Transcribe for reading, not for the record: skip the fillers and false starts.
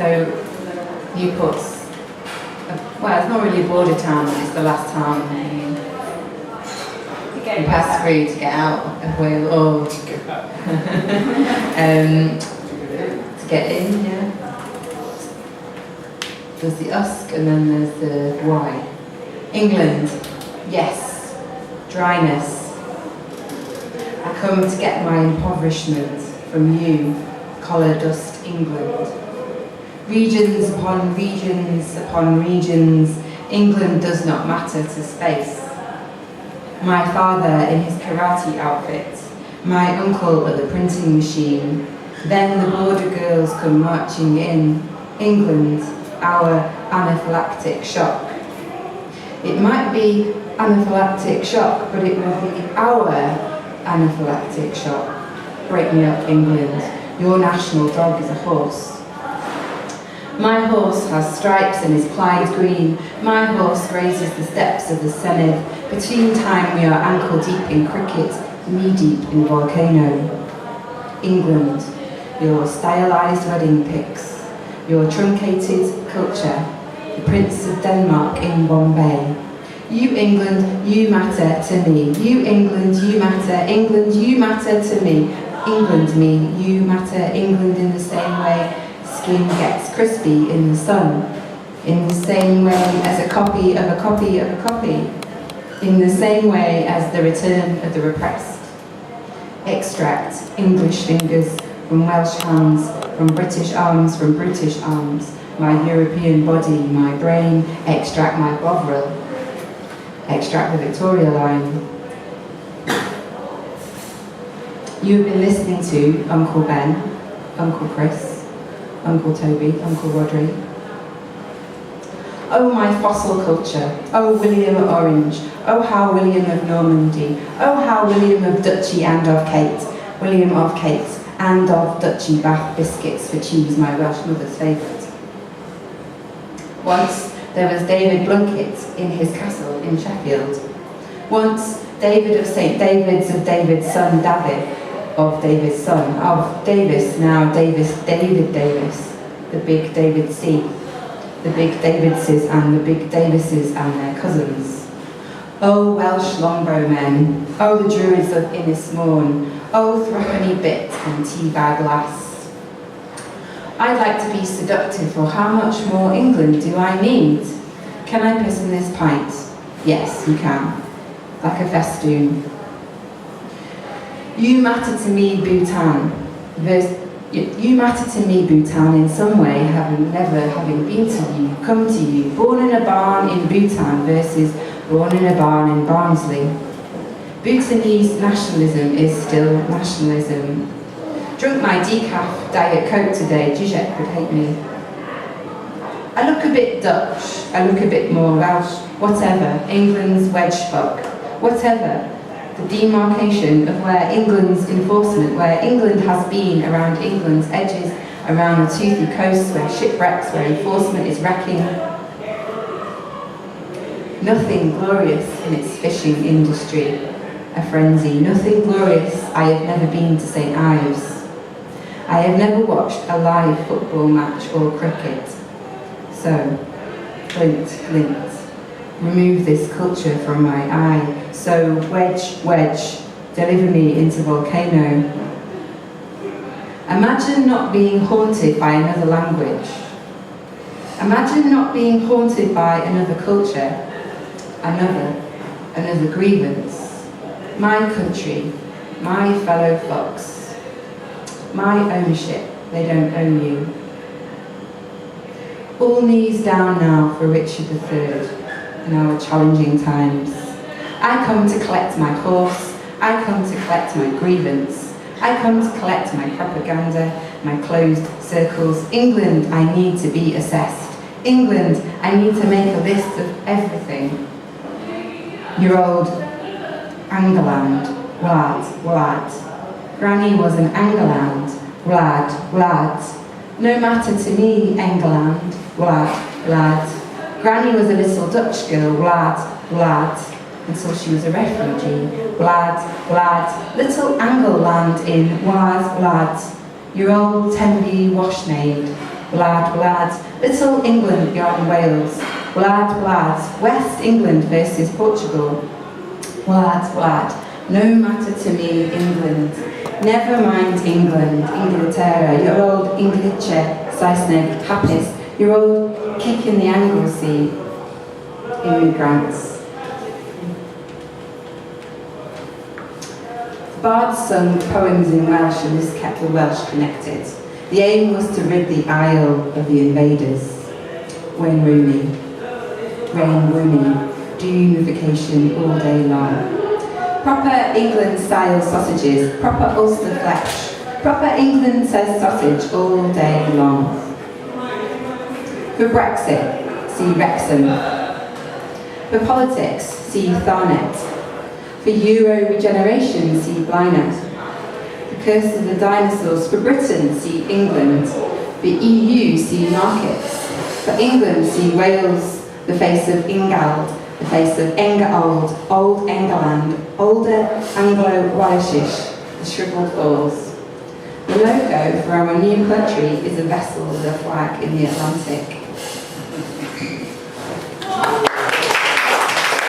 So Newport's, well, it's not really a border town, but it's the last town you pass through to get out of Wales, or to get in, yeah. There's the Usk and then there's the Y. England, yes, dryness. I come to get my impoverishment from you, collar dust England. Regions upon regions upon regions, England does not matter to space. My father in his karate outfit, my uncle at the printing machine, then the border girls come marching in. England, our anaphylactic shock. It might be anaphylactic shock, but it will be our anaphylactic shock. Break me up, England. Your national dog is a horse. My horse has stripes and is Clyde green. My horse grazes the steps of the Senedd. Between time we are ankle deep in cricket, knee deep in volcano. England, your stylized wedding pics, your truncated culture, the Prince of Denmark in Bombay. You England, you matter to me. You England, you matter. England, you matter to me. England, me, you matter. England in the same way skin gets crispy in the sun. In the same way as a copy of a copy of a copy. In the same way as the return of the repressed. Extract English fingers from Welsh hands, from British arms, from British arms. My European body, my brain, extract my Bovril. Extract the Victoria line. You've been listening to Uncle Ben, Uncle Chris, Uncle Toby, Uncle Rodri. Oh, my fossil culture. Oh, William Orange. Oh, how William of Normandy. Oh, how William of Duchy and of Kate. William of Kate and of Duchy Bath biscuits for cheese, my Welsh mother's favourite. Once there was David Blunkett in his castle in Sheffield. Once David of St. David's of David's son David, of David's son, of Davis, now Davis, David Davis, the big David C, the big Davidses and the big Davises and their cousins. Oh, Welsh longbow men, oh, the Druids of Innismorn, oh, threepenny bit and teabag lass. I'd like to be seductive, for how much more England do I need? Can I piss in this pint? Yes, you can, like a festoon. You matter to me, Bhutan. You matter to me, Bhutan, in some way, never having been to you, come to you, born in a barn in Bhutan versus born in a barn in Barnsley. Bhutanese nationalism is still nationalism. Drunk my decaf Diet Coke today, Zizek would hate me. I look a bit Dutch, I look a bit more Welsh, whatever, England's wedge fuck, whatever. The demarcation of where England's enforcement, where England has been around England's edges, around the toothy coasts, where shipwrecks, where enforcement is wrecking. Nothing glorious in its fishing industry, a frenzy. Nothing glorious. I have never been to St. Ives. I have never watched a live football match or cricket. So, Flint, remove this culture from my eye. So, wedge, deliver me into volcano. Imagine not being haunted by another language. Imagine not being haunted by another culture, another grievance. My country, my fellow fox, my ownership, they don't own you. All knees down now for Richard III in our challenging times. I come to collect my horse, I come to collect my grievance, I come to collect my propaganda, my closed circles. England, I need to be assessed. England, I need to make a list of everything. Your old Angleland, Wlad. Granny was an Angleland, Wlad. No matter to me, England, Wlad. Granny was a little Dutch girl, Wlad. Until she was a refugee. Wlad. Little Angleland in Wlad. Your old Tenby washmaid, Wlad, wlad, little England beyond Wales. Wlad, wlad, West England versus Portugal. Wlad, wlad, no matter to me, England. Never mind England, Inglaterra, your old Inglice, Saesneg, Hapis, your old kick in the Anglesey, immigrants. The bards sung poems in Welsh and this kept the Welsh connected. The aim was to rid the Isle of the invaders. Wayne Rooney, do-unification all day long. Proper England-style sausages, proper Ulster flesh, proper England says sausage all day long. For Brexit, see Wrexham. For politics, see Tharnet. For Euro regeneration, see Blaenau. The curse of the dinosaurs. For Britain, see England. For EU, see markets. For England, see Wales, the face of Ingald, the face of Engeold, Old Engeland, Older Anglo-Welshish, the shrivelled falls. The logo for our new country is a vessel with a flag in the Atlantic.